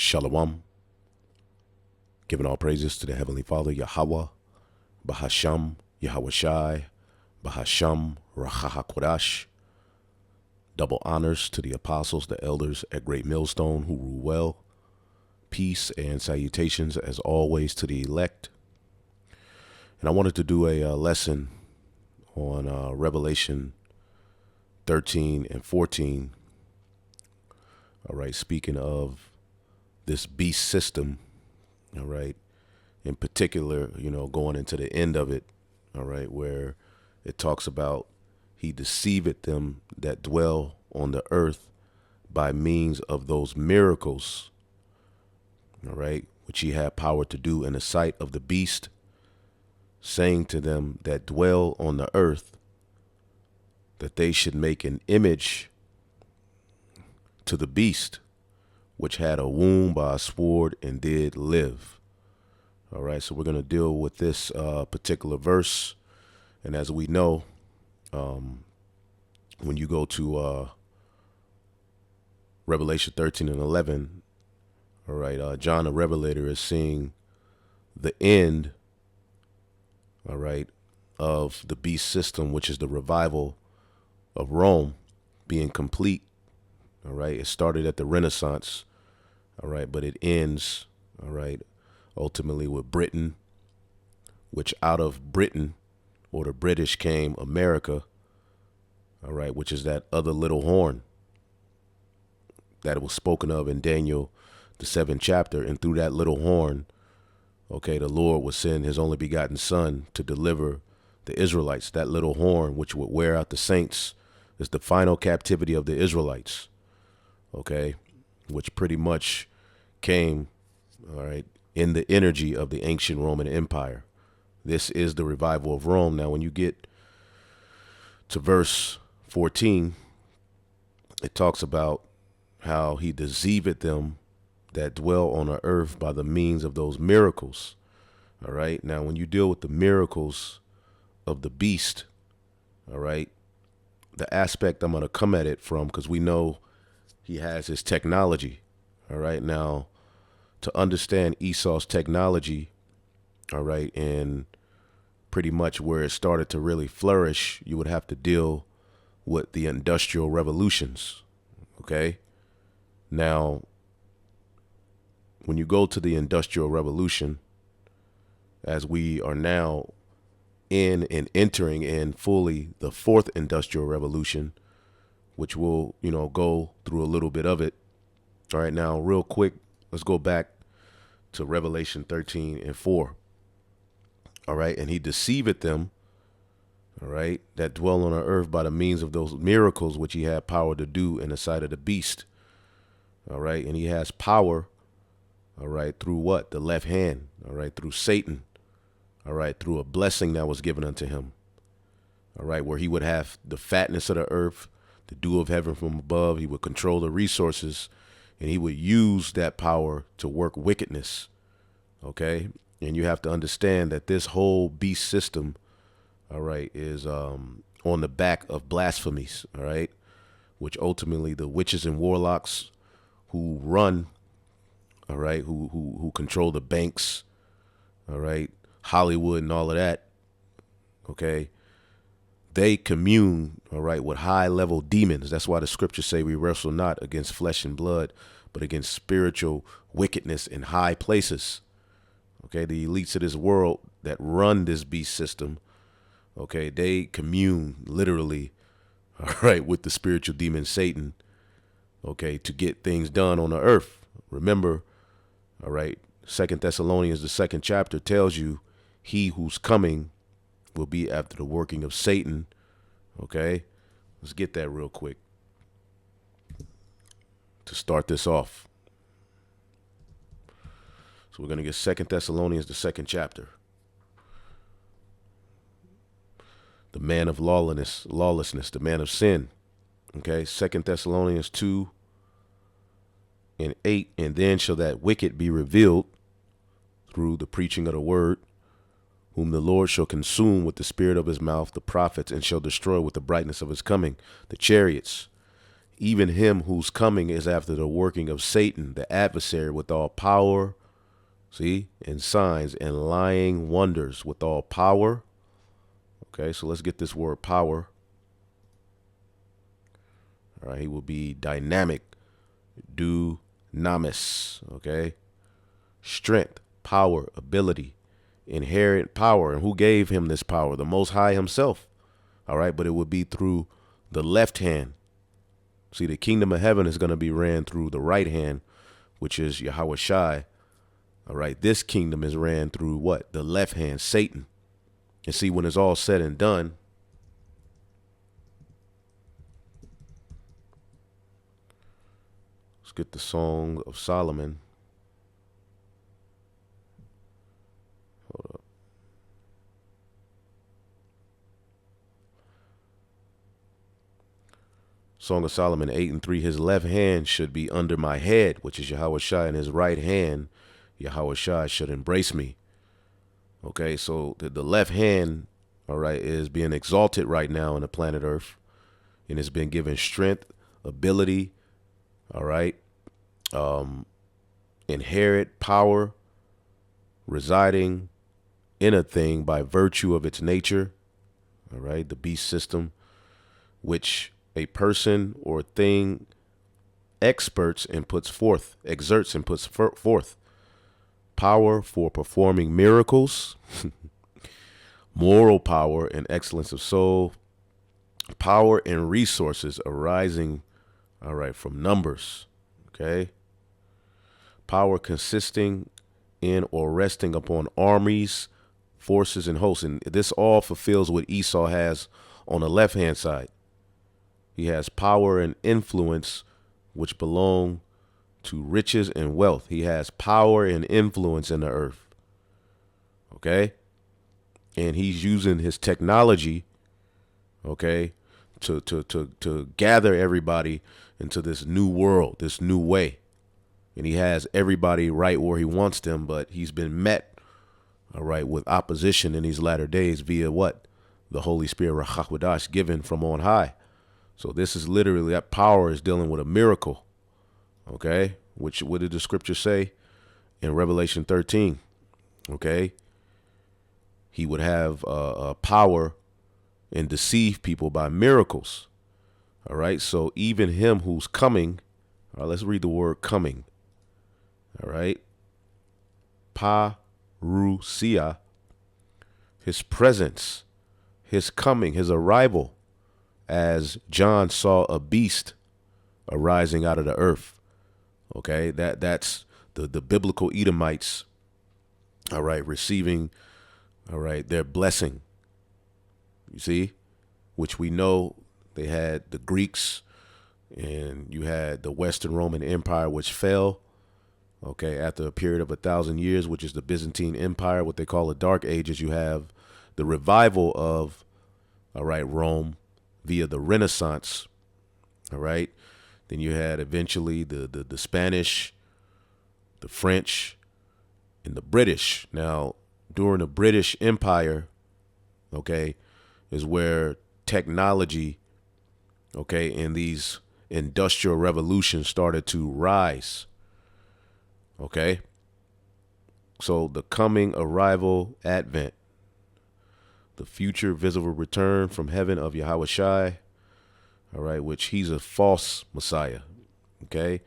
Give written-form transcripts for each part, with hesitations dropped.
Shalom. Giving all praises to the Heavenly Father, Yahweh, Bahasham, Yahweh Shai, Bahasham, Rachahakodash. Double honors to the apostles, the elders at Great Millstone who rule well. Peace and salutations as always to the elect. And I wanted to do a lesson on Revelation 13 and 14. All right, speaking of this beast system, all right, in particular, going into the end of it, all right, where it talks about he deceiveth them that dwell on the earth by means of those miracles, all right, which he had power to do in the sight of the beast, saying to them that dwell on the earth that they should make an image to the beast, which had a wound by a sword and did live. All right, so we're going to deal with this particular verse. And as we know, when you go to Revelation 13 and 11, all right, John the Revelator is seeing the end, all right, of the beast system, which is the revival of Rome being complete. All right, it started at the Renaissance, all right, but it ends, all right, ultimately with Britain, which out of Britain or the British came America, all right, which is that other little horn that was spoken of in Daniel, the 7th chapter. And through that little horn, okay, the Lord would send his only begotten son to deliver the Israelites. That little horn, which would wear out the saints, is the final captivity of the Israelites. Okay, which pretty much came, all right, in the energy of the ancient Roman Empire. This is the revival of Rome. Now, when you get to verse 14, it talks about how he deceiveth them that dwell on the earth by the means of those miracles. All right, now when you deal with the miracles of the beast, all right, the aspect I'm going to come at it from, because we know he has his technology. All right. Now, to understand Esau's technology, all right, and pretty much where it started to really flourish, you would have to deal with the industrial revolutions. Okay. Now, when you go to the industrial revolution, as we are now in and entering in fully the fourth industrial revolution, which we'll, go through a little bit of it. All right, now, real quick, let's go back to Revelation 13 and 4. All right, and he deceiveth them, all right, that dwell on the earth by the means of those miracles which he had power to do in the sight of the beast. All right, and he has power, all right, through what? The left hand, all right, through Satan, all right, through a blessing that was given unto him, all right, where he would have the fatness of the earth, the dew of heaven from above. He would control the resources, and he would use that power to work wickedness. Okay. And you have to understand that this whole beast system, all right, is on the back of blasphemies. All right. Which ultimately the witches and warlocks who run, all right, who control the banks, all right, Hollywood and all of that. Okay. They commune, all right, with high-level demons. That's why the scriptures say we wrestle not against flesh and blood, but against spiritual wickedness in high places. Okay, the elites of this world that run this beast system, okay, they commune literally, all right, with the spiritual demon Satan, okay, to get things done on the earth. Remember, all right, 2 Thessalonians, the 2nd chapter tells you he who's coming will be after the working of Satan. Okay, let's get that real quick to start this off. So we're going to get 2 Thessalonians, the 2nd chapter. The man of lawlessness, the man of sin. Okay, 2 Thessalonians 2 and 8. And then shall that wicked be revealed through the preaching of the word, whom the Lord shall consume with the spirit of his mouth, the prophets, and shall destroy with the brightness of his coming, the chariots. Even him whose coming is after the working of Satan, the adversary, with all power, see, and signs and lying wonders, with all power. Okay, so let's get this word power. All right, he will be dynamic, dunamis, okay? Strength, power, ability, inherent power. And who gave him this power? The Most High himself. All right, but it would be through the left hand. See, the kingdom of heaven is going to be ran through the right hand, which is Yahweh Shai. All right, this kingdom is ran through what? The left hand, Satan. And see, when it's all said and done, let's get the Song of Solomon. Hold up. Song of Solomon 8:3. His left hand should be under my head, which is Yahweh Shai, and his right hand, Yahweh Shai, should embrace me. Okay, so the left hand, all right, is being exalted right now on the planet Earth, and it's been given strength, ability, all right, inherent power residing in a thing by virtue of its nature, all right, the beast system, which a person or thing exerts and puts forth power for performing miracles, moral power and excellence of soul, power and resources arising, all right, from numbers, okay, power consisting in or resting upon armies, forces, and hosts. And this all fulfills what Esau has on the left-hand side. He has power and influence, which belong to riches and wealth. He has power and influence in the earth. Okay? And he's using his technology, okay, to gather everybody into this new world, this new way. And he has everybody right where he wants them, but he's been met, all right, with opposition in these latter days via what? The Holy Spirit, Rachakwadash, given from on high. So this is literally, that power is dealing with a miracle, okay? Which, what did the scripture say in Revelation 13? Okay, he would have power and deceive people by miracles. All right, so even him who's coming, let's read the word coming. All right, parousia, his presence, his coming, his arrival, as John saw a beast arising out of the earth. Okay, that's the biblical Edomites, all right, receiving, all right, their blessing. You see, which we know they had the Greeks, and you had the Western Roman Empire, which fell, okay, after a period of 1,000 years, which is the Byzantine Empire, what they call the Dark Ages. You have the revival of, all right, Rome via the Renaissance, all right. Then you had eventually the Spanish, the French, and the British. Now, during the British Empire, okay, is where technology, okay, and these industrial revolutions started to rise, okay. So the coming, arrival, advent, the future visible return from heaven of Yahweh Shai, all right, which he's a false Messiah, okay?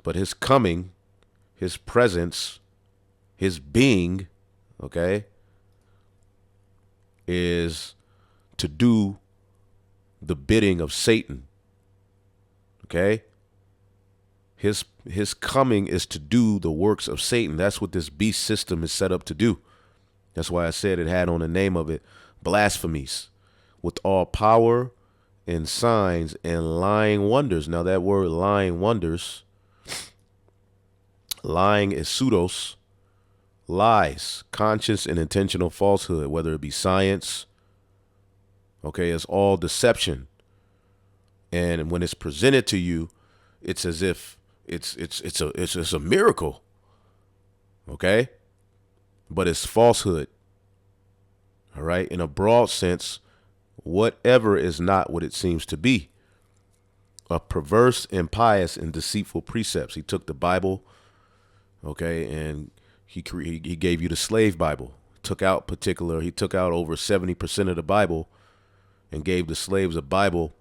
But his coming, his presence, his being, okay, is to do the bidding of Satan, okay? His coming is to do the works of Satan. That's what this beast system is set up to do. That's why I said it had on the name of it, blasphemies, with all power and signs and lying wonders. Now that word lying wonders, lying is pseudos, lies, conscious and intentional falsehood, whether it be science, okay, it's all deception. And when it's presented to you, it's as if it's a miracle, okay? But it's falsehood, all right? In a broad sense, whatever is not what it seems to be. perverse, impious, and deceitful precepts. He took the Bible, okay, and he gave you the slave Bible. He took out over 70% of the Bible and gave the slaves a Bible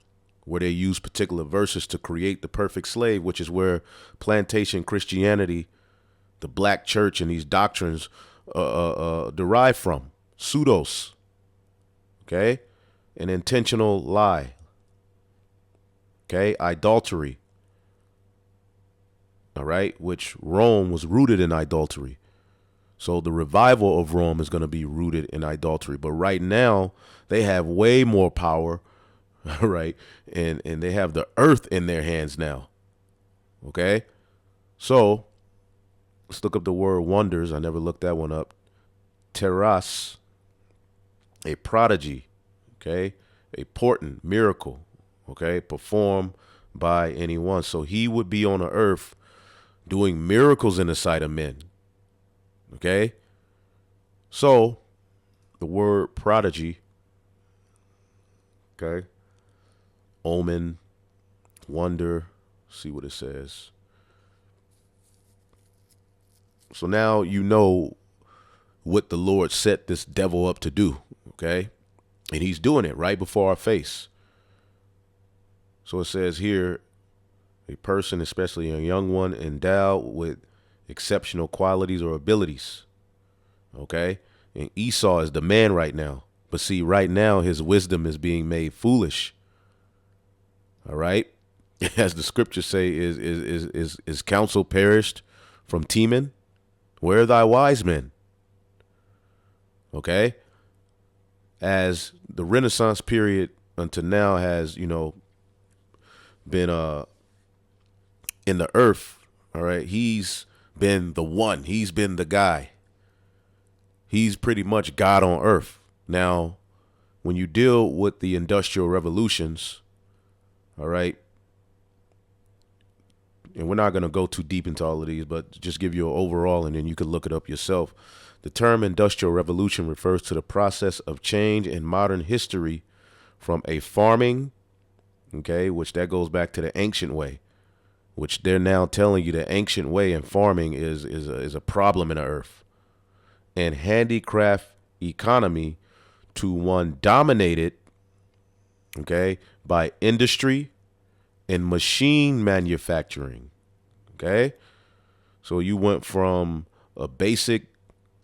where they used particular verses to create the perfect slave, which is where plantation Christianity, the black church, and these doctrines derive from. Pseudos, okay? An intentional lie, okay? Idolatry, all right? Which Rome was rooted in idolatry. So the revival of Rome is going to be rooted in idolatry. But right now, they have way more power, right? And they have the earth in their hands now, okay? So let's look up the word wonders. I never looked that one up. Terras, a prodigy, okay? A portent, miracle, okay? Performed by anyone. So he would be on the earth doing miracles in the sight of men, okay? So the word prodigy, okay? Omen, wonder, see what it says. So now you know what the Lord set this devil up to do, okay? And he's doing it right before our face. So it says here, a person, especially a young one, endowed with exceptional qualities or abilities, okay? And Esau is the man right now. But see, right now, his wisdom is being made foolish, all right? As the scriptures say, is counsel perished from Teman? Where are thy wise men? Okay? As the Renaissance period until now has, been in the earth, all right? He's been the one. He's been the guy. He's pretty much God on earth. Now, when you deal with the industrial revolutions, all right, and we're not going to go too deep into all of these, but just give you an overall, and then you can look it up yourself. The term industrial revolution refers to the process of change in modern history from a farming, okay, which that goes back to the ancient way, which they're now telling you the ancient way in farming is a problem in the earth, and handicraft economy to one dominated, okay, by industry and machine manufacturing, okay? So you went from a basic,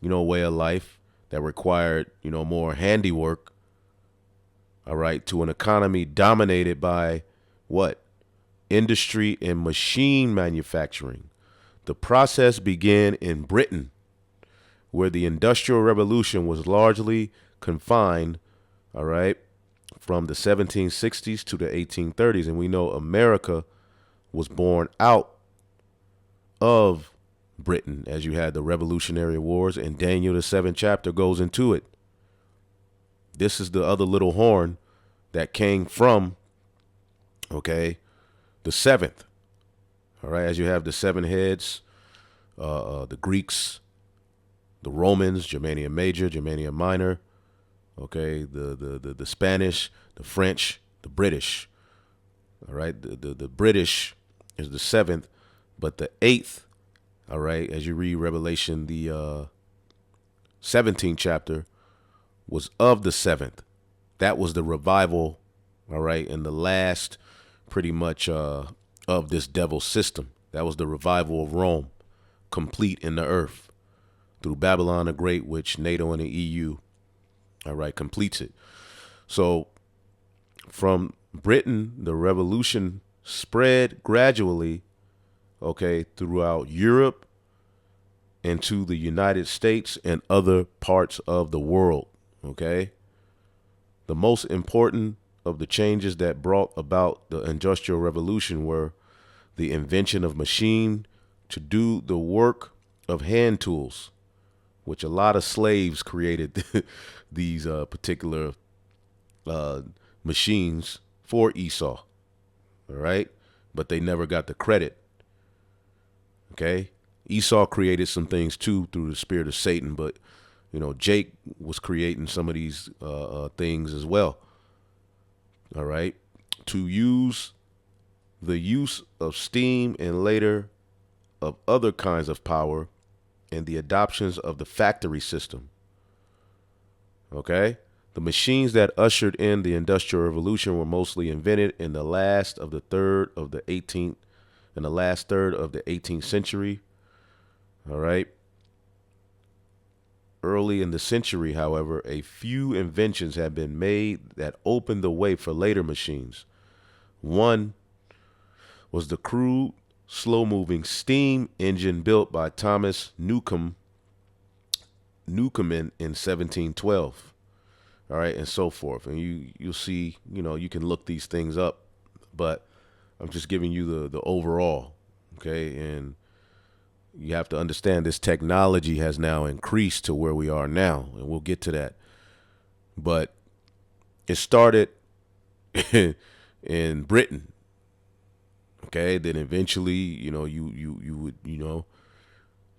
way of life that required, more handiwork, all right, to an economy dominated by what? Industry and machine manufacturing. The process began in Britain, where the Industrial Revolution was largely confined, all right, from the 1760s to the 1830s. And we know America was born out of Britain, as you had the Revolutionary Wars, and Daniel, the 7th chapter, goes into it. This is the other little horn that came from, okay, the 7th. All right, as you have the 7 heads, the Greeks, the Romans, Germania Major, Germania Minor, okay, the Spanish, the French, the British. All right, the British is the 7th, but the 8th, all right, as you read Revelation, the 17th chapter, was of the 7th. That was the revival, all right, and the last pretty much of this devil system. That was the revival of Rome, complete in the earth through Babylon the Great, which NATO and the EU, all right, completes it. So from Britain, the revolution spread gradually, okay, throughout Europe and to the United States and other parts of the world, okay? The most important of the changes that brought about the Industrial Revolution were the invention of machine to do the work of hand tools, which a lot of slaves created these particular machines for Esau, all right? But they never got the credit, okay? Esau created some things too through the spirit of Satan, but, Jake was creating some of these things as well, all right? To use the use of steam and later of other kinds of power, and the adoptions of the factory system. Okay? The machines that ushered in the Industrial Revolution were mostly invented in the last third of the 18th century. All right. Early in the century, however, a few inventions have been made that opened the way for later machines. One was the crude, slow-moving steam engine built by Thomas Newcomen in 1712. All right, and so forth. And you'll see, you can look these things up, but I'm just giving you the overall, okay? And you have to understand this technology has now increased to where we are now, and we'll get to that. But it started in Britain, okay? Then eventually, you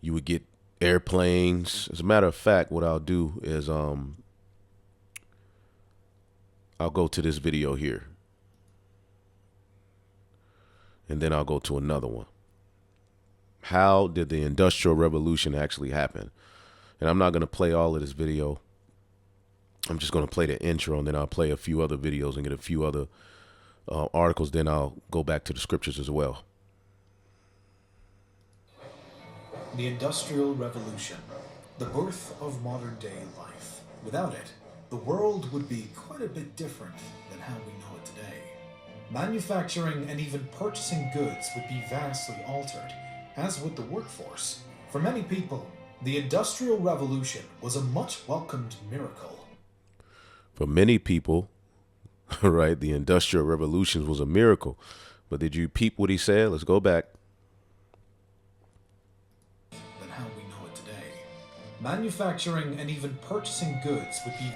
would get airplanes. As a matter of fact, what I'll do is I'll go to this video here, and then I'll go to another one. How did the Industrial Revolution actually happen? And I'm not going to play all of this video. I'm just going to play the intro, and then I'll play a few other videos and get a few other articles. Then I'll go back to the scriptures as well. The Industrial Revolution, the birth of modern day life. Without it, the world would be quite a bit different than how we know it today. Manufacturing and even purchasing goods would be vastly altered, as would the workforce. For many people, the Industrial Revolution was a much welcomed miracle. For many people, right, the Industrial Revolution was a miracle. But did you peep what he said? Let's go back. Than how we know it today. Manufacturing and even purchasing goods would be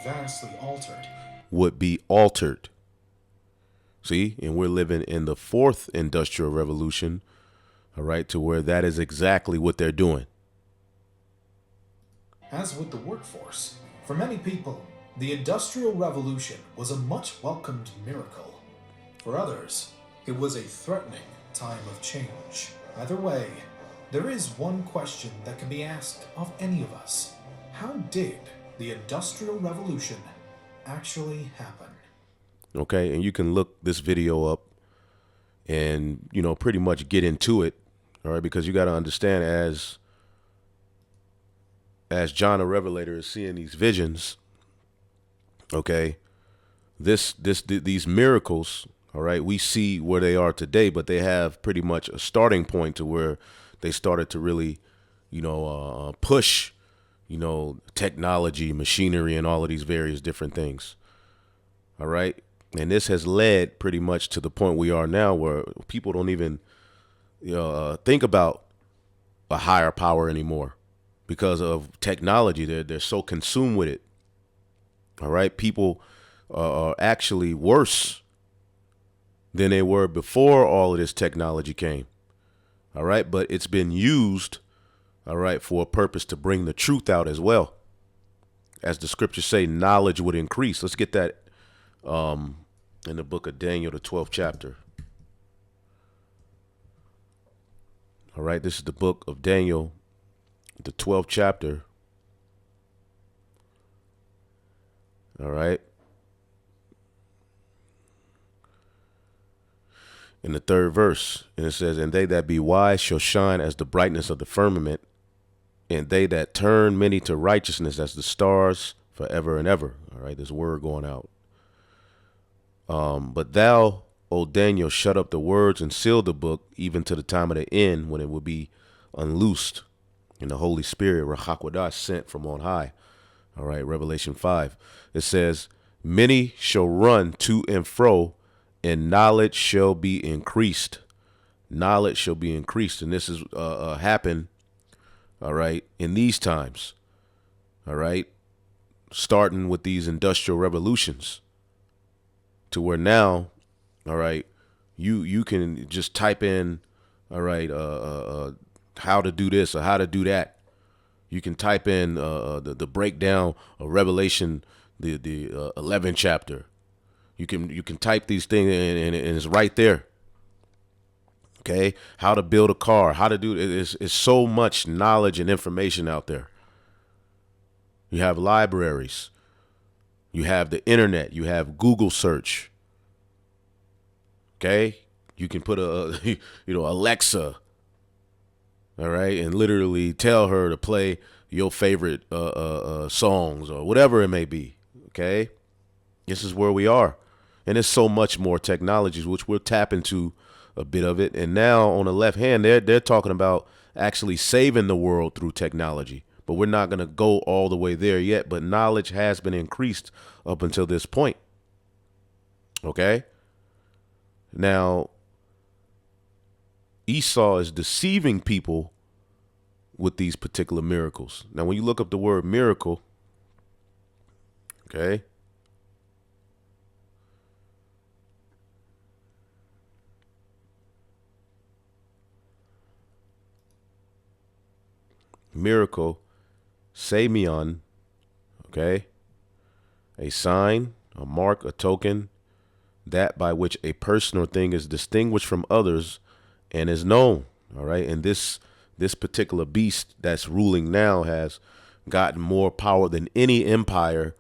vastly altered. Would be altered. See, and we're living in the fourth Industrial Revolution, all right, to where that is exactly what they're doing. As with the workforce, for many people, the Industrial Revolution was a much welcomed miracle. For others, it was a threatening time of change. Either way, there is one question that can be asked of any of us. How did the Industrial Revolution actually happen? Okay, and you can look this video up and, pretty much get into it, all right, because you got to understand as John the Revelator is seeing these visions, okay, these miracles, all right, we see where they are today, but they have pretty much a starting point to where they started to really, push, technology, machinery, and all of these various different things. All right. And this has led pretty much to the point we are now where people don't even think about a higher power anymore because of technology. They're so consumed with it. All right. People are actually worse than they were before all of this technology came. All right. But it's been used, all right, for a purpose to bring the truth out as well. As the scriptures say, knowledge would increase. Let's get that in the book of Daniel, the 12th chapter. All right. This is the book of Daniel, the 12th chapter. All right. In the 3rd verse, and it says, and they that be wise shall shine as the brightness of the firmament, and they that turn many to righteousness as the stars forever and ever. All right, this word going out. But thou, O Daniel, shut up the words and seal the book, even to the time of the end, when it will be unloosed, and the Holy Spirit, Rahaquadah, sent from on high. All right, Revelation 5. It says, many shall run to and fro, and knowledge shall be increased. Knowledge shall be increased. And this is happened, all right, in these times, all right, starting with these industrial revolutions to where now, all right, you can just type in, all right, how to do this or how to do that. You can type in the breakdown of Revelation, the 11th chapter. You can type these things and it's right there. Okay, how to build a car, how to do it. It's so much knowledge and information out there. You have libraries. You have the internet. You have Google search. Okay, you can put a Alexa. All right, and literally tell her to play your favorite songs or whatever it may be. Okay, this is where we are, and there's so much more technologies which we'll tap into a bit of it. And now on the left hand, they're talking about actually saving the world through technology, but we're not going to go all the way there yet. But knowledge has been increased up until this point. Okay, now Esau is deceiving people with these particular miracles. Now, when you look up the word miracle, okay, miracle, semion, okay, a sign, a mark, a token, that by which a person or thing is distinguished from others and is known. All right, and this particular beast that's ruling now has gotten more power than any empire,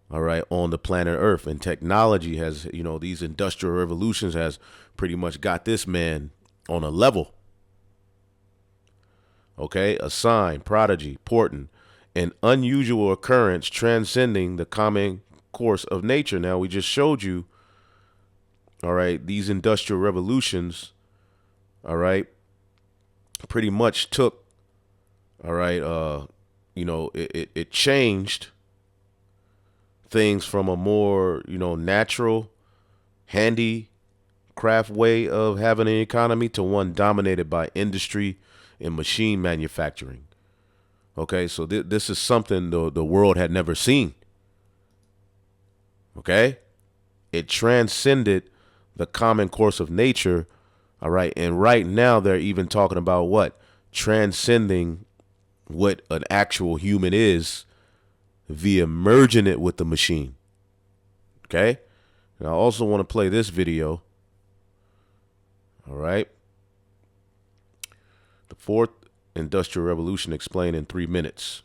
all right, on the planet Earth. And technology has, these industrial revolutions has pretty much got this man on a level. Okay, a sign, prodigy, portent, an unusual occurrence transcending the common course of nature. Now, we just showed you, all right, these industrial revolutions, all right, pretty much took, all right, it changed things from a more, natural, handicraft way of having an economy to one dominated by industry and machine manufacturing. Okay, so this is something the world had never seen. Okay, it transcended the common course of nature. All right, and right now they're even talking about what? Transcending what an actual human is via merging it with the machine. Okay, and I also want to play this video. All right. The fourth industrial revolution explained in 3 minutes.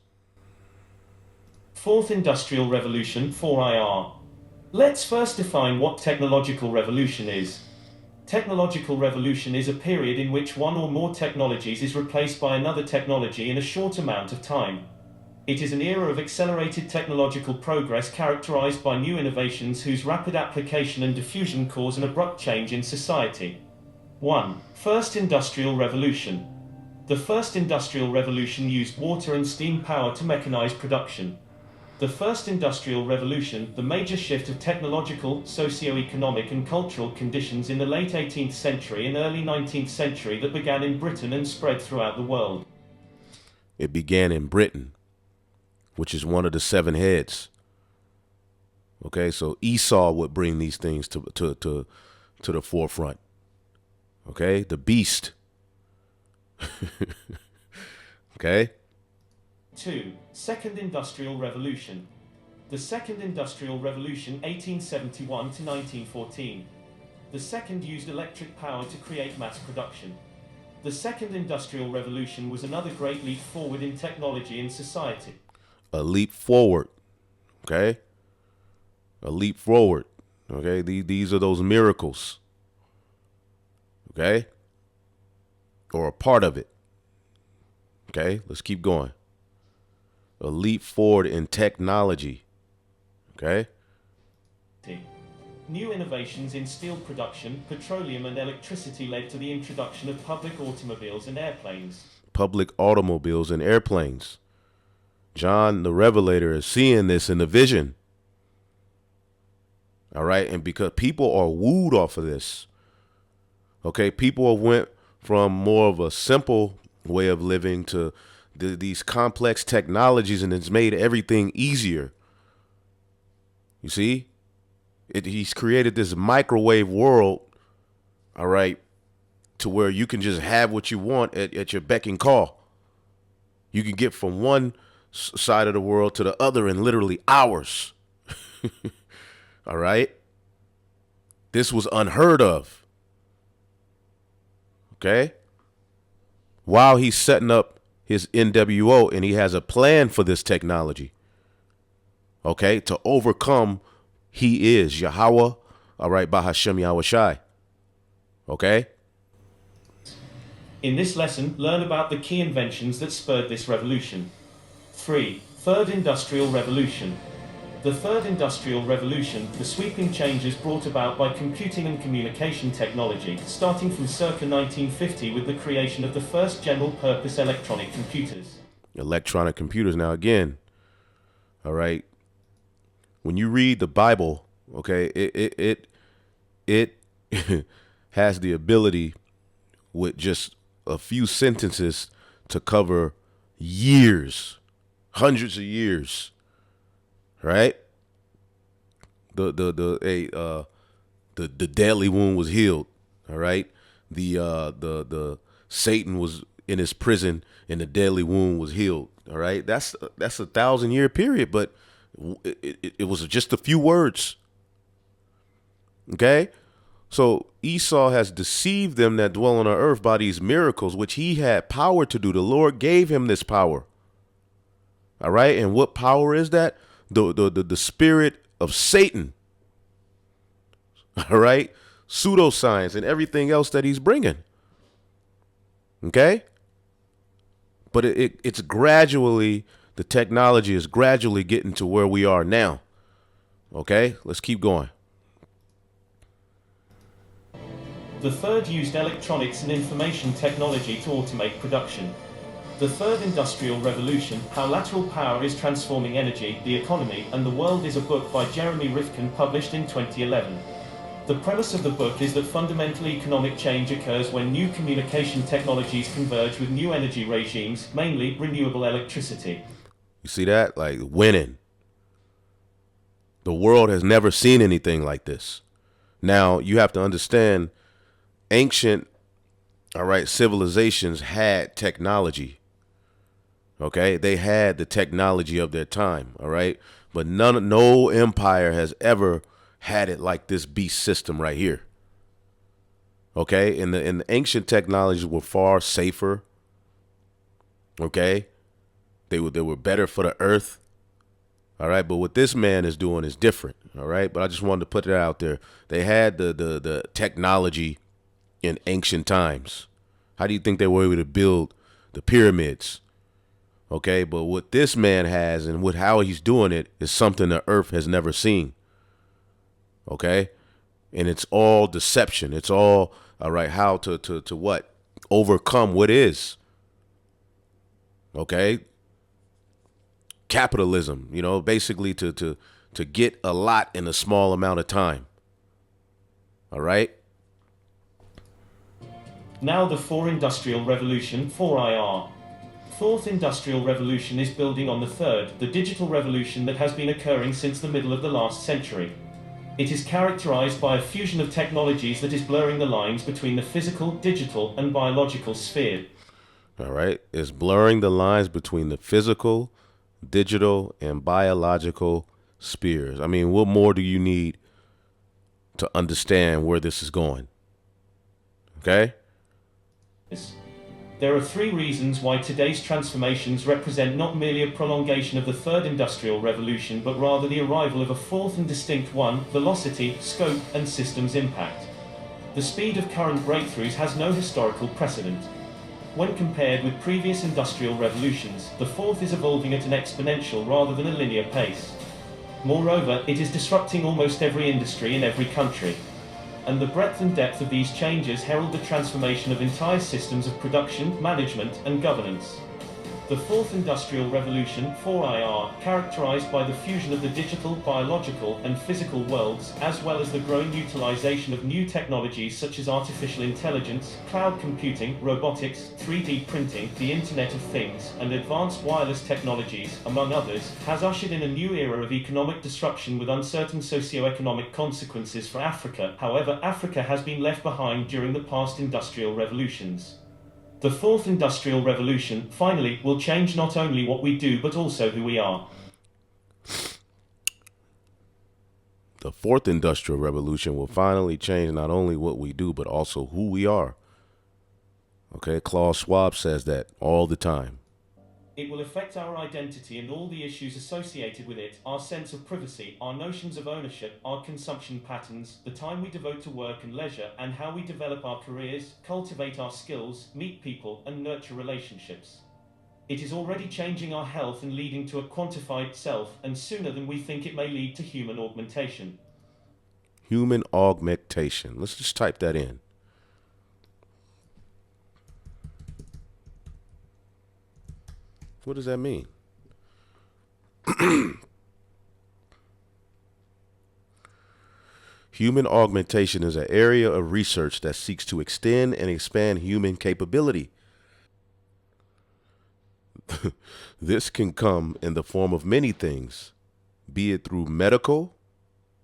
Fourth Industrial Revolution, 4IR. Let's first define what technological revolution is. Technological revolution is a period in which one or more technologies is replaced by another technology in a short amount of time. It is an era of accelerated technological progress characterized by new innovations whose rapid application and diffusion cause an abrupt change in society. 1. First Industrial Revolution. The First Industrial Revolution used water and steam power to mechanize production. The First Industrial Revolution, the major shift of technological, socio-economic and cultural conditions in the late 18th century and early 19th century that began in Britain and spread throughout the world. It began in Britain, which is one of the 7 heads. Okay, so Esau would bring these things to the forefront. Okay, the beast. Okay. 2. Second Industrial Revolution. The Second Industrial Revolution, 1871 to 1914. The second used electric power to create mass production. The Second Industrial Revolution was another great leap forward in technology and society. A leap forward. Okay. A leap forward. Okay. These are those miracles. Okay. Or a part of it. Okay. Let's keep going. A leap forward in technology. Okay. New innovations in steel production, petroleum and electricity led to the introduction of public automobiles and airplanes. Public automobiles and airplanes. John the Revelator is seeing this in the vision. All right. And because people are wooed off of this. Okay. People went from more of a simple way of living to these complex technologies, and it's made everything easier. You see, he's created this microwave world, all right, to where you can just have what you want at your beck and call. You can get from one side of the world to the other in literally hours. All right? This was unheard of. Okay? While he's setting up his NWO and he has a plan for this technology. Okay? To overcome, he is Yahweh. All right? Bahashem Yahushai. Okay? In this lesson, learn about the key inventions that spurred this revolution. 3. Third Industrial Revolution. The Third Industrial Revolution, the sweeping changes brought about by computing and communication technology, starting from circa 1950 with the creation of the first general-purpose electronic computers. Electronic computers. Now, again, all right, when you read the Bible, okay, it has the ability with just a few sentences to cover years, hundreds of years, right? The deadly wound was healed, all right? The Satan was in his prison and the deadly wound was healed, all right? That's a 1,000-year period, but it was just a few words, okay? So Esau has deceived them that dwell on the earth by these miracles, which he had power to do. The Lord gave him this power. All right. And what power is that? The spirit of Satan. All right. Pseudoscience and everything else that he's bringing. Okay. But it's gradually, the technology is gradually getting to where we are now. Okay. Let's keep going. The third used electronics and information technology to automate production. The Third Industrial Revolution, How Lateral Power is Transforming Energy, the Economy, and the World is a book by Jeremy Rifkin published in 2011. The premise of the book is that fundamental economic change occurs when new communication technologies converge with new energy regimes, mainly renewable electricity. You see that? Like winning. The world has never seen anything like this. Now, you have to understand, ancient, all right, civilizations had technology. Okay, they had the technology of their time. All right, but no empire has ever had it like this beast system right here. Okay, and the ancient technologies were far safer. Okay, they were better for the earth. All right, but what this man is doing is different. All right, but I just wanted to put it out there. They had the technology in ancient times. How do you think they were able to build the pyramids? Okay, but what this man has and how he's doing it is something the earth has never seen. Okay, and it's all deception. It's all right. How to what? Overcome what is. Okay, capitalism. You know, basically to get a lot in a small amount of time. All right. Now the Fourth Industrial Revolution, 4IR. Fourth Industrial Revolution is building on the third, the digital revolution that has been occurring since the middle of the last century. It is characterized by a fusion of technologies that is blurring the lines between the physical, digital, and biological sphere. All right. It's blurring the lines between the physical, digital, and biological spheres. I mean, what more do you need to understand where this is going? Okay? There are three reasons why today's transformations represent not merely a prolongation of the Third Industrial Revolution, but rather the arrival of a fourth and distinct one: velocity, scope, and systems impact. The speed of current breakthroughs has no historical precedent. When compared with previous industrial revolutions, the fourth is evolving at an exponential rather than a linear pace. Moreover, it is disrupting almost every industry in every country. And the breadth and depth of these changes herald the transformation of entire systems of production, management, and governance. The Fourth Industrial Revolution, 4IR, characterized by the fusion of the digital, biological, and physical worlds, as well as the growing utilization of new technologies such as artificial intelligence, cloud computing, robotics, 3D printing, the Internet of Things, and advanced wireless technologies, among others, has ushered in a new era of economic disruption with uncertain socio-economic consequences for Africa. However, Africa has been left behind during the past industrial revolutions. The fourth industrial revolution, finally, will change not only what we do but also who we are. The fourth industrial revolution will finally change not only what we do, but also who we are. Okay, Klaus Schwab says that all the time. It will affect our identity and all the issues associated with it, our sense of privacy, our notions of ownership, our consumption patterns, the time we devote to work and leisure, and how we develop our careers, cultivate our skills, meet people, and nurture relationships. It is already changing our health and leading to a quantified self, and sooner than we think it may lead to human augmentation. Human augmentation. Let's just type that in. What does that mean? Human augmentation is an area of research that seeks to extend and expand human capability. This can come in the form of many things, be it through medical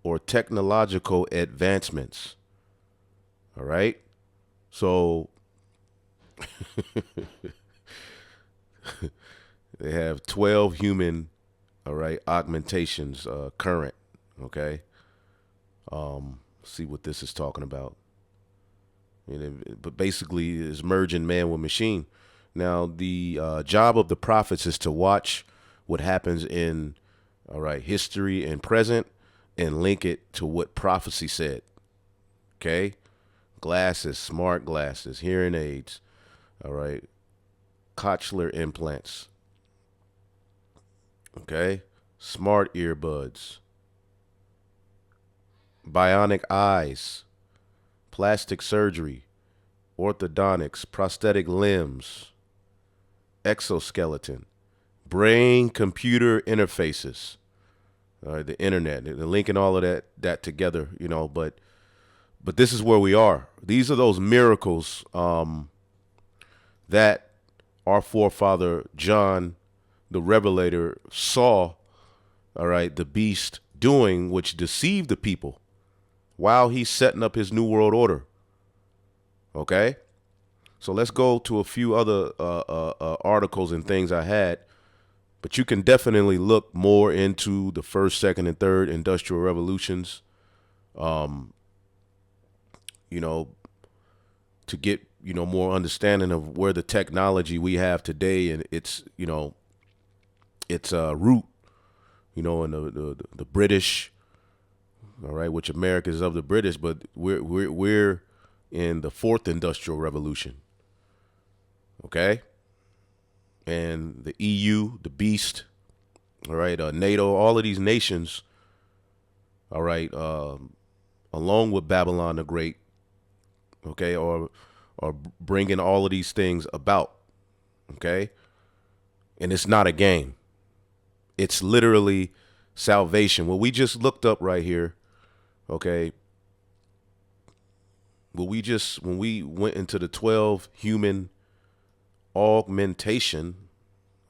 or technological advancements. All right? So they have 12 human, all right, augmentations current, okay? See what this is talking about. But basically, it's merging man with machine. Now, the job of the prophets is to watch what happens in, all right, history and present and link it to what prophecy said. Okay? Glasses, smart glasses, hearing aids, all right, cochlear implants, okay, smart earbuds, bionic eyes, plastic surgery, orthodontics, prosthetic limbs, exoskeleton, brain-computer interfaces, all right, the internet. They're linking all of that together, but this is where we are. These are those miracles that our forefather John, the Revelator, saw, all right, the beast doing, which deceived the people while he's setting up his new world order. Okay? So let's go to a few other articles and things I had. But you can definitely look more into the first, second, and third industrial revolutions, to get, more understanding of where the technology we have today and its root, in the British, all right, which America is of the British, but we're in the fourth industrial revolution. Okay? And the EU, the beast, all right, NATO, all of these nations, all right, along with Babylon the Great, okay, are bringing all of these things about, okay? And it's not a game. It's literally salvation. What we just looked up right here, okay, when we went into the 12 human augmentation,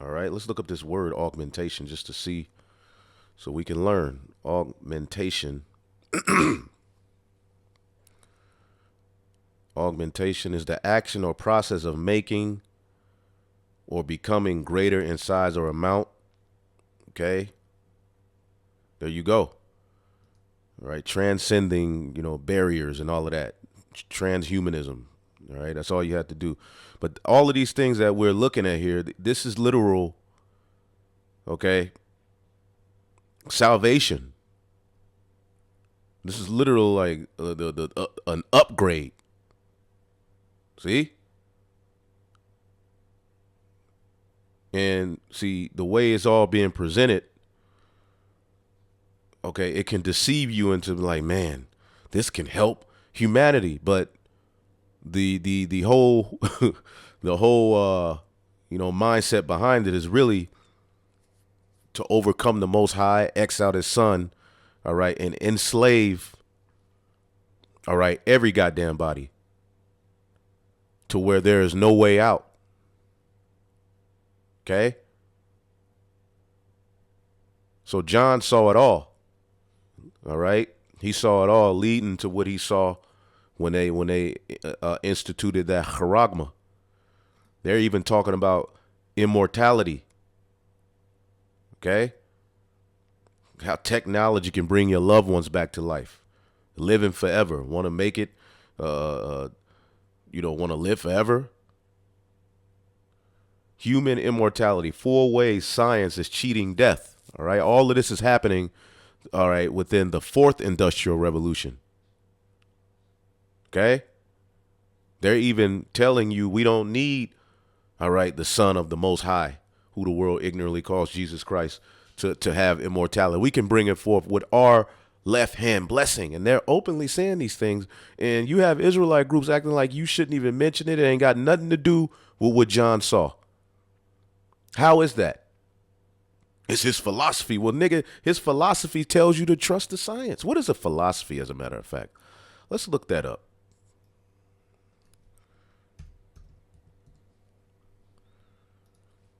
all right, let's look up this word augmentation just to see, so we can learn. Augmentation. Augmentation is the action or process of making or becoming greater in size or amount. Okay. There you go. All right. Transcending, barriers and all of that. Transhumanism. All right. That's all you have to do. But all of these things that we're looking at here, this is literal. Okay. Salvation. This is literal, like an upgrade. See? And see, the way it's all being presented, okay, it can deceive you into like, man, this can help humanity. But the whole the whole mindset behind it is really to overcome the Most High, X out His Son, all right, and enslave, all right, every goddamn body to where there is no way out. Okay? So John saw it all. All right? He saw it all, leading to what he saw when they instituted that charagma. They're even talking about immortality. Okay? How technology can bring your loved ones back to life. Living forever. Want to make it, want to live forever? Human immortality. 4 ways science is cheating death. All right? All of this is happening, all right, within the 4th industrial revolution. Okay? They're even telling you we don't need, all right, the Son of the Most High, who the world ignorantly calls Jesus Christ, to have immortality. We can bring it forth with our left hand blessing. And they're openly saying these things. And you have Israelite groups acting like you shouldn't even mention it. It ain't got nothing to do with what John saw. How is that? It's his philosophy. Well, nigga, his philosophy tells you to trust the science. What is a philosophy, as a matter of fact? Let's look that up.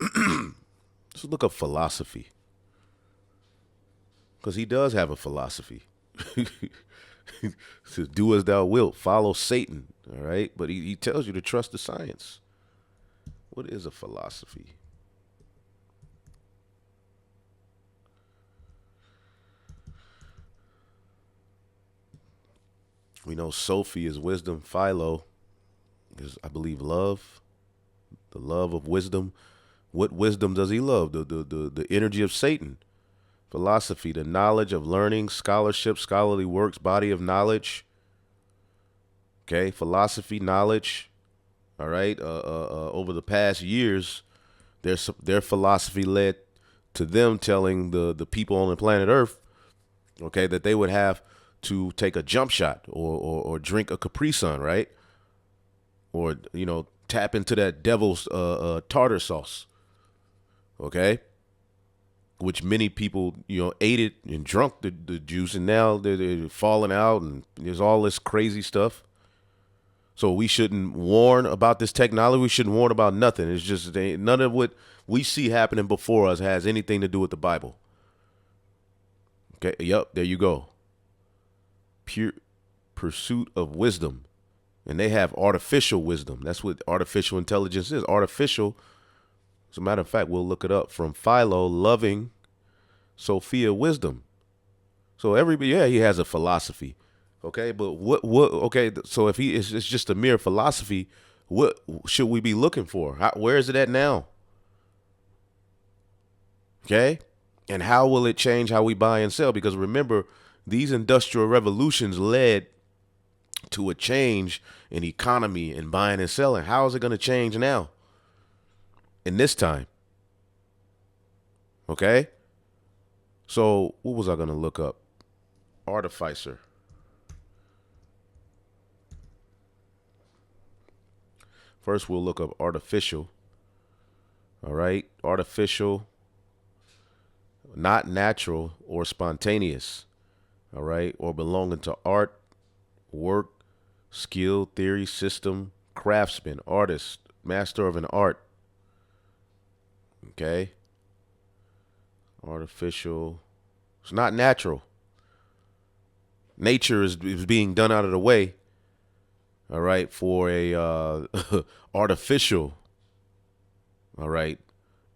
Let's look up philosophy. Because he does have a philosophy. Says, do as thou wilt, follow Satan. All right. But he tells you to trust the science. What is a philosophy? We know Sophie is wisdom. Philo is, I believe, love. The love of wisdom. What wisdom does he love? The energy of Satan. Philosophy, the knowledge of learning, scholarship, scholarly works, body of knowledge. Okay, philosophy, knowledge. All right. Over the past years, their philosophy led to them telling the people on the planet Earth, okay, that they would have to take a jump shot or drink a Capri Sun, right? Or, tap into that devil's tartar sauce. Okay. Which many people, ate it and drunk the juice, and now they're falling out, and there's all this crazy stuff. So we shouldn't warn about this technology. We shouldn't warn about nothing. It's just none of what we see happening before us has anything to do with the Bible. Okay, yep, there you go. Pure pursuit of wisdom. And they have artificial wisdom. That's what artificial intelligence is. Artificial. As a matter of fact, we'll look it up from Philo, loving Sophia, wisdom. So he has a philosophy. Okay, but okay, so if it's just a mere philosophy, what should we be looking for? Where is it at now? Okay, and how will it change how we buy and sell? Because remember, these industrial revolutions led to a change in economy and buying and selling. How is it going to change now? In this time. Okay. So what was I going to look up? Artificer. First, we'll look up artificial. All right. Artificial, not natural or spontaneous. All right. Or belonging to art, work, skill, theory, system, craftsman, artist, master of an art. Okay. Artificial. It's not natural. Nature is being done out of the way. All right. For a artificial. All right.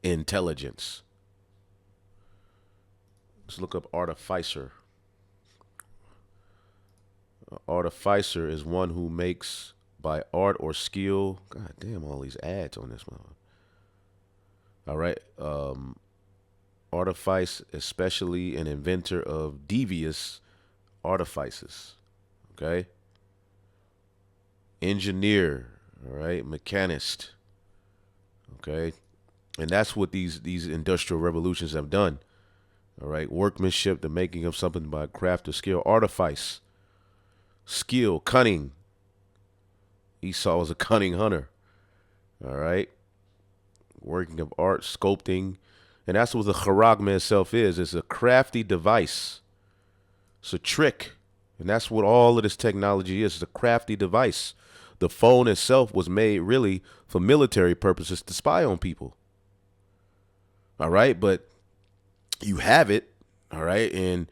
Intelligence. Let's look up artificer. Artificer is one who makes by art or skill. God damn, all these ads on this one. All right. Artifice, especially an inventor of devious artifices. Okay. Engineer. All right. Mechanist. Okay. And that's what these industrial revolutions have done. All right. Workmanship, the making of something by craft or skill. Artifice. Skill, cunning. Esau was a cunning hunter. All right. Working of art, sculpting. And that's what the charagma itself is. It's a crafty device. It's a trick. And that's what all of this technology is. It's a crafty device. The phone itself was made really for military purposes to spy on people. All right. But you have it. All right. And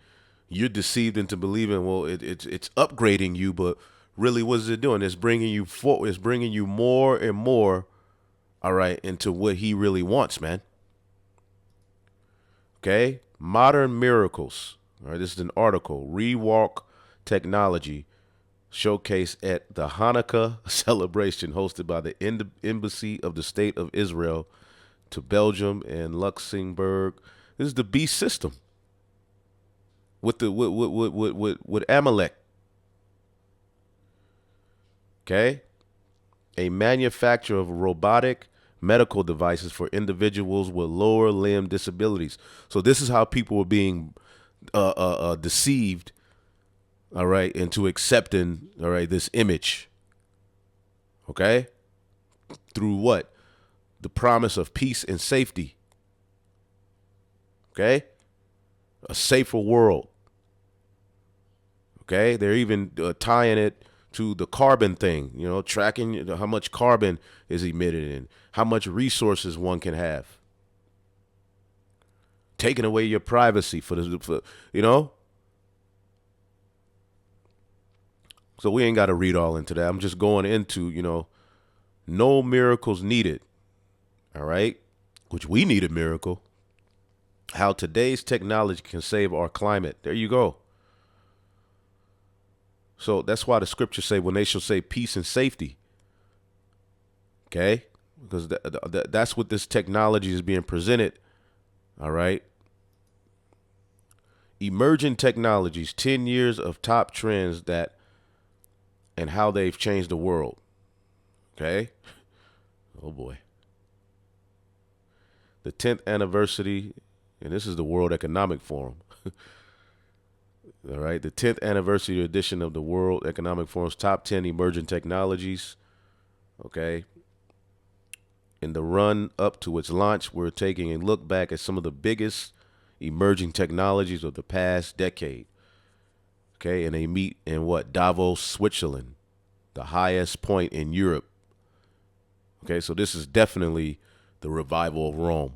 you're deceived into believing, well, it's upgrading you. But really, what is it doing? It's bringing you forward. It's bringing you more and more, all right, into what he really wants, man. Okay? Modern miracles. All right, this is an article. Rewalk technology showcase at the Hanukkah celebration hosted by the Embassy of the State of Israel to Belgium and Luxembourg. This is the beast system with the with Amalek. Okay? A manufacturer of robotic medical devices for individuals with lower limb disabilities. So this is how people were being deceived, all right, into accepting, all right, this image, okay, through what? The promise of peace and safety, okay, a safer world, okay. They're even tying it to the carbon thing, you know, tracking how much carbon is emitted and how much resources one can have. Taking away your privacy for you know. So we ain't got to read all into that. I'm just going into, you know, no miracles needed. All right. Which we need a miracle. How today's technology can save our climate. There you go. So that's why the scriptures say when they shall say peace and safety. Okay. Because that's what this technology is being presented. All right. Emerging technologies, 10 years of top trends that and how they've changed the world. Okay. Oh boy. The 10th anniversary, and this is the World Economic Forum. All right. The 10th anniversary edition of the World Economic Forum's top 10 emerging technologies. Okay. In the run up to its launch, we're taking a look back at some of the biggest emerging technologies of the past decade. Okay. And they meet in what? Davos, Switzerland, the highest point in Europe. Okay. So this is definitely the revival of Rome.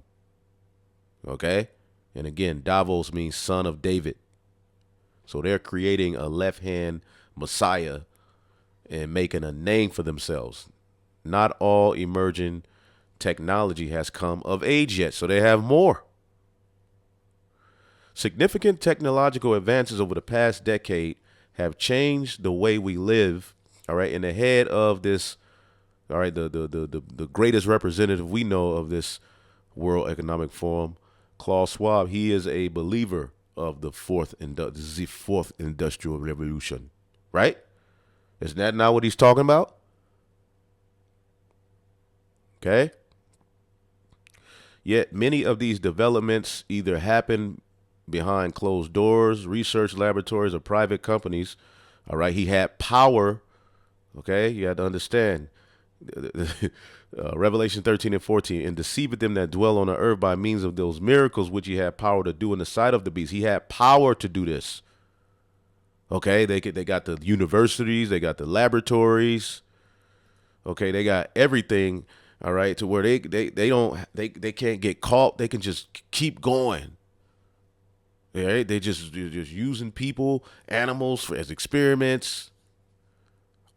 Okay. And again, Davos means son of David. So they're creating a left-hand Messiah and making a name for themselves. Not all emerging technology has come of age yet, so they have more. Significant technological advances over the past decade have changed the way we live. All right, and the head of this, all right, the greatest representative we know of this World Economic Forum, Klaus Schwab, he is a believer of the fourth industrial revolution, right? Isn't that not what he's talking about? Okay. Yet many of these developments either happen behind closed doors, research laboratories, or private companies. All right. He had power. Okay. You had to understand. Revelation 13 and 14, and deceived them that dwell on the earth by means of those miracles which he had power to do in the sight of the beast. He had power to do this. Okay, they got the universities, they got the laboratories. Okay, they got everything. All right, to where they can't get caught. They can just keep going. All right, they just using people, animals as experiments,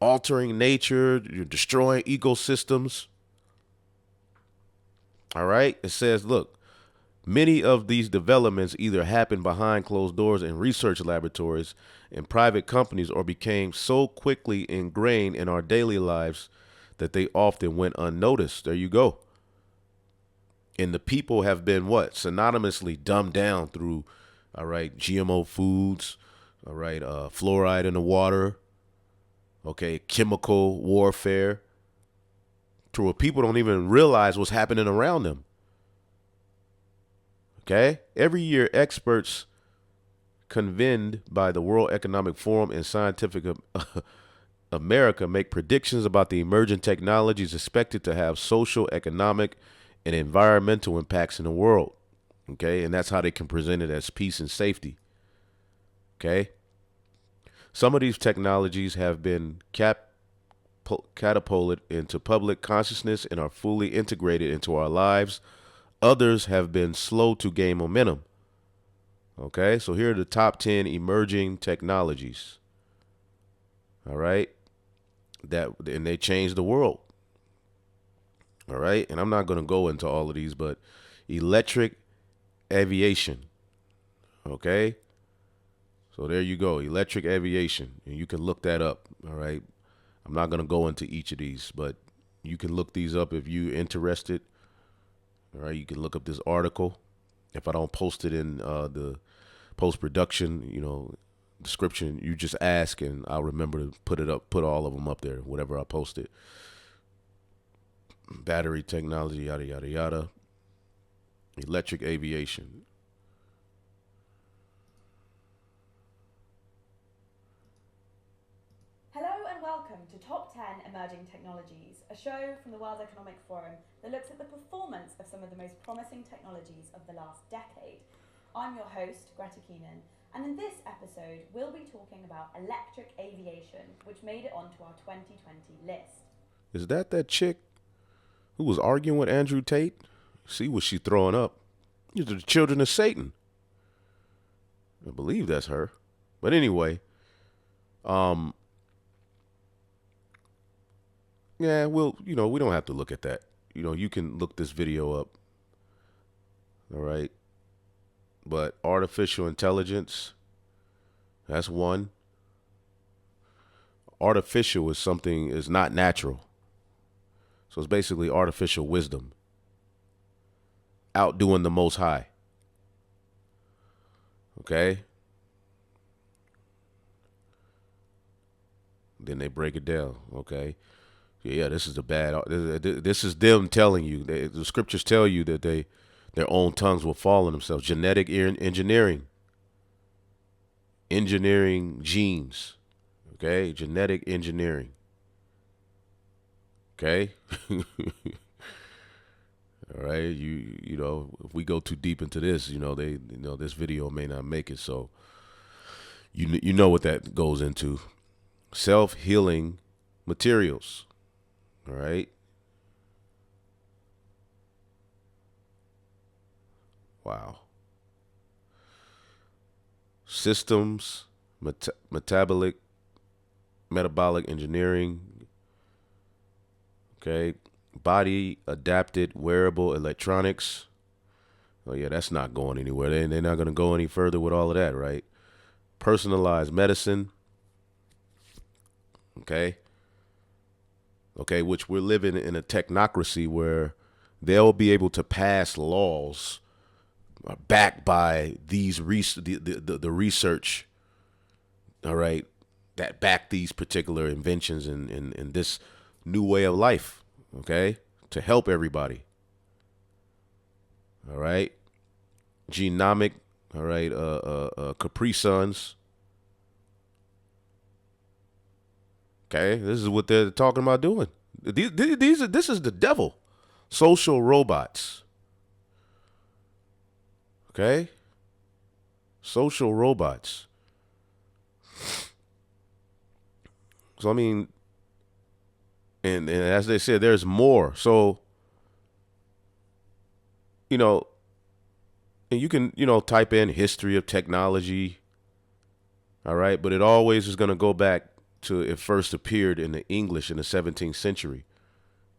altering nature, you're destroying ecosystems. All right. It says, look, many of these developments either happened behind closed doors in research laboratories and private companies or became so quickly ingrained in our daily lives that they often went unnoticed. There you go. And the people have been what? Synonymously dumbed down through, all right, GMO foods, all right, fluoride in the water, okay, chemical warfare, to where people don't even realize what's happening around them. Okay? Every year, experts convened by the World Economic Forum and Scientific America make predictions about the emerging technologies expected to have social, economic, and environmental impacts in the world. Okay? And that's how they can present it as peace and safety. Okay? Some of these technologies have been catapulted into public consciousness and are fully integrated into our lives. Others have been slow to gain momentum. Okay, so here are the top 10 emerging technologies. All right, and they changed the world. All right. And I'm not going to go into all of these, but electric aviation. Okay. So there you go. Electric aviation. And you can look that up. All right. I'm not going to go into each of these, but you can look these up if you're interested. All right. You can look up this article. If I don't post it in the post production, description, you just ask and I'll remember to put it up, put all of them up there, whatever I posted. Battery technology, yada, yada, yada. Electric aviation. Hello and welcome to Top 10 Emerging Technologies, a show from the World Economic Forum that looks at the performance of some of the most promising technologies of the last decade. I'm your host, Greta Keenan, and in this episode we'll be talking about electric aviation, which made it onto our 2020 list. Is that chick who was arguing with Andrew Tate? See what she throwing up? These are the children of Satan. I believe that's her. But anyway, yeah, we don't have to look at that. You can look this video up. All right. But artificial intelligence, that's one. Artificial is not natural. So it's basically artificial wisdom. Outdoing the Most High. Okay? Then they break it down. Okay? Yeah, this is this is them telling you. The scriptures tell you that their own tongues will fall on themselves. Genetic engineering. Engineering genes. Okay? Genetic engineering. Okay? All right, if we go too deep into this, this video may not make it. So, you know what that goes into. Self-healing materials. All right. Wow. Systems, metabolic engineering. Okay. Body adapted wearable electronics. Oh yeah, that's not going anywhere. They're not going to go any further with all of that, right? Personalized medicine. Okay. Okay, which we're living in a technocracy where they'll be able to pass laws backed by these the research. All right, that back these particular inventions and this new way of life. Okay, to help everybody. All right, genomic. All right, Capri Suns. Okay, this is what they're talking about doing. This is the devil. Social robots. Okay, social robots. So I mean. And as they said, there's more. So, and you can, type in history of technology. All right. But it always is going to go back to it first appeared in the English in the 17th century,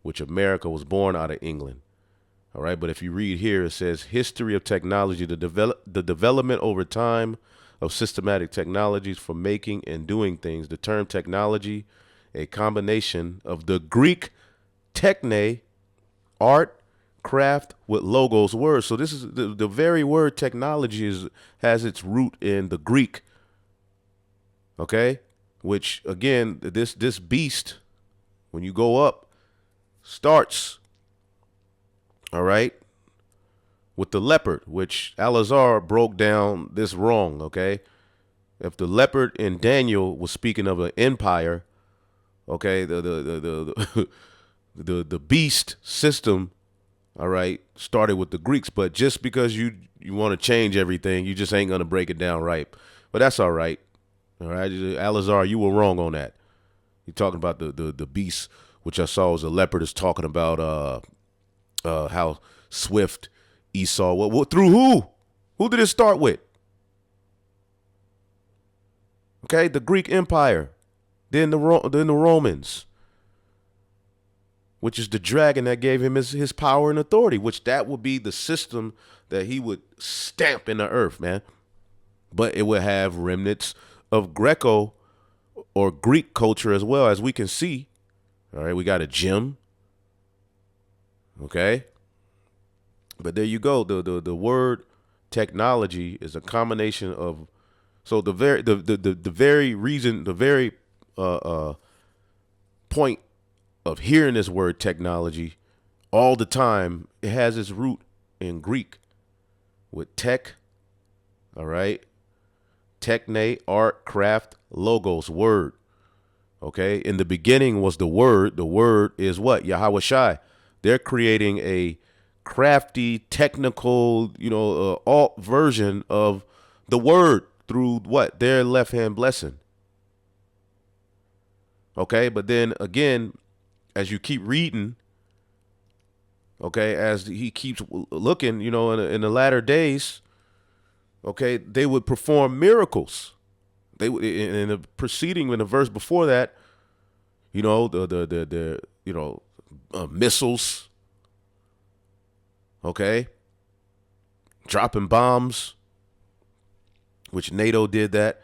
which America was born out of England. All right. But if you read here, it says history of technology, the development over time of systematic technologies for making and doing things. The term technology, a combination of the Greek techne, art, craft with logos, words. So this is the very word technology has its root in the Greek. Okay, which again, this beast, when you go up, starts. All right, with the leopard, which Alazar broke down this wrong. Okay, if the leopard in Daniel was speaking of an empire. Okay, the beast system, all right, started with the Greeks, but just because you want to change everything, you just ain't gonna break it down right. But that's all right. All right, Alazar, you were wrong on that. You're talking about the beast, which I saw as a leopard, is talking about how swift Esau. What through who? Who did it start with? Okay, the Greek Empire. Then the Romans. which is the dragon that gave him his power and authority, which that would be the system that he would stamp in the earth, man. But it would have remnants of Greco or Greek culture as well, as we can see. All right, we got a gym. Okay. But there you go. The word technology is a combination of, so the very reason, the very point of hearing this word technology all the time, it has its root in Greek with tech. All right. Techne, art, craft, logos, word. Okay. In the beginning was the word. The word is what? Yahweh Shai. They're creating a crafty, technical, alt version of the word through what? Their left hand blessing. Okay. But then again, as you keep reading, okay, as he keeps looking, in the latter days, okay, they would perform miracles. They would, in the preceding, in the verse before that, the missiles, okay, dropping bombs, which NATO did that.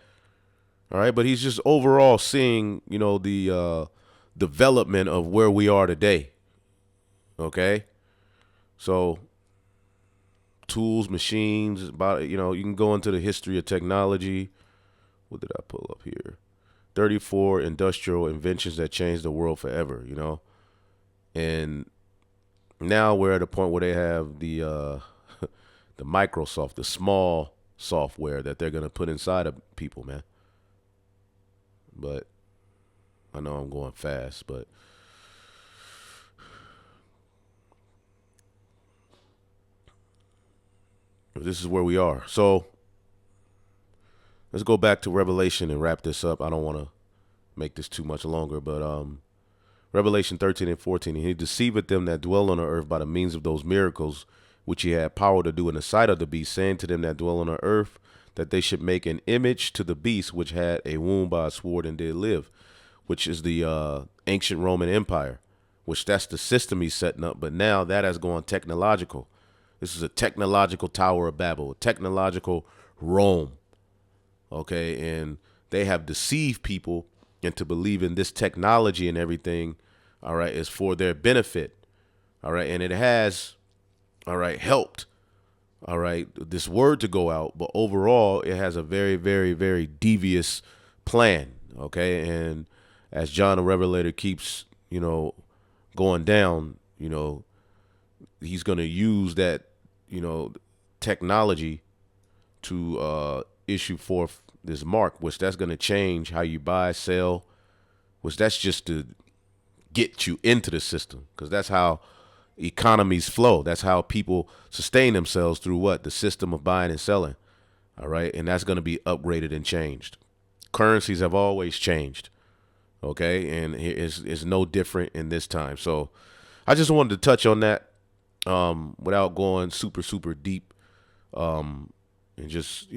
All right, but he's just overall seeing, the development of where we are today. Okay, so tools, machines, about, you can go into the history of technology. What did I pull up here? 34 industrial inventions that changed the world forever, and now we're at a point where they have the the Microsoft, the small software that they're going to put inside of people, man. But I know I'm going fast, but this is where we are. So let's go back to Revelation and wrap this up. I don't want to make this too much longer, but Revelation 13 and 14, and he deceiveth them that dwell on the earth by the means of those miracles which he had power to do in the sight of the beast, saying to them that dwell on the earth that they should make an image to the beast which had a wound by a sword and did live, which is the ancient Roman Empire, which that's the system he's setting up. But now that has gone technological. This is a technological Tower of Babel, a technological Rome. Okay, and they have deceived people into believing this technology and everything, all right, is for their benefit. All right, and it has, all right, helped, all right, this word to go out. But overall, it has a very, very, very devious plan. Okay, and as John the Revelator keeps, going down, he's going to use that, technology to issue forth this mark, which that's going to change how you buy, sell, which that's just to get you into the system, because that's how economies flow. That's how people sustain themselves, through what? The system of buying and selling. All right. And that's going to be upgraded and changed. Currencies have always changed. Okay. And it's no different in this time. So I just wanted to touch on that without going super, super deep, and just,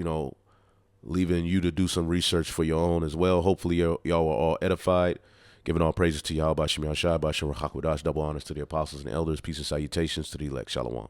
leaving you to do some research for your own as well. Hopefully y'all were all edified. Giving all praises to Yahweh, Bashem Yahshai, Bashem Rachakwadash, double honors to the apostles and elders, peace and salutations to the elect. Shalom.